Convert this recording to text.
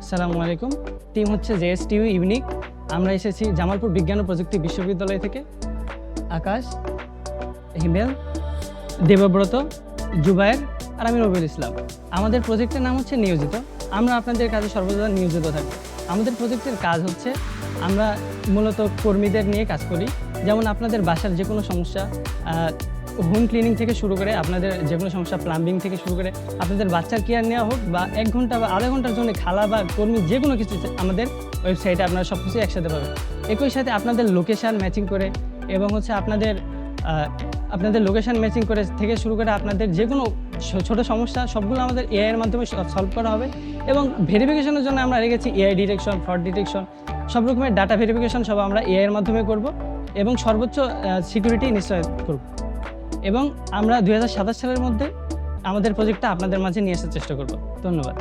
আসসালামু আলাইকুম। টিম হচ্ছে জেএসটিইউ ইউনিক। আমরা এসেছি জামালপুর বিজ্ঞান ও প্রযুক্তি বিশ্ববিদ্যালয় থেকে। আকাশ, হিমেল, দেবব্রত, জুবায়ের আর আমি রবিউল ইসলাম। আমাদের প্রজেক্টের নাম হচ্ছে নিয়োজিত। আমরা আপনাদের কাজে সর্বদা নিয়োজিত থাকি। আমাদের প্রজেক্টের কাজ হচ্ছে আমরা মূলত কর্মীদের নিয়ে কাজ করি। যেমন আপনাদের বাসার যে কোনো সমস্যা, হোম ক্লিনিং থেকে শুরু করে আপনাদের যে কোনো সমস্যা, প্লাম্বিং থেকে শুরু করে আপনাদের বাচ্চার কেয়ার নেওয়া হোক বা 1 ঘন্টা বা আধা ঘন্টার জন্য খালা বা কর্মী যে কোনো কিছু আমাদের ওয়েবসাইটে আপনারা সব কিছু একসাথে পাবেন। একই সাথে আপনাদের লোকেশান ম্যাচিং করে এবং হচ্ছে আপনাদের লোকেশান ম্যাচিং করে থেকে শুরু করে আপনাদের যে কোনো ছোটো সমস্যা সবগুলো আমাদের এআই এর মাধ্যমে সলভ করা হবে। এবং ভেরিফিকেশনের জন্য আমরা রেখেছি এআই ডিটেকশন, ফ্রড ডিটেকশন, সব রকমের ডাটা ভেরিফিকেশন সব আমরা এআই এর মাধ্যমে করব এবং সর্বোচ্চ সিকিউরিটি নিশ্চয় করব। এবং আমরা 2027 সালের মধ্যে আমাদের প্রজেক্টটা আপনাদের মাঝে নিয়ে আসার চেষ্টা করব। ধন্যবাদ।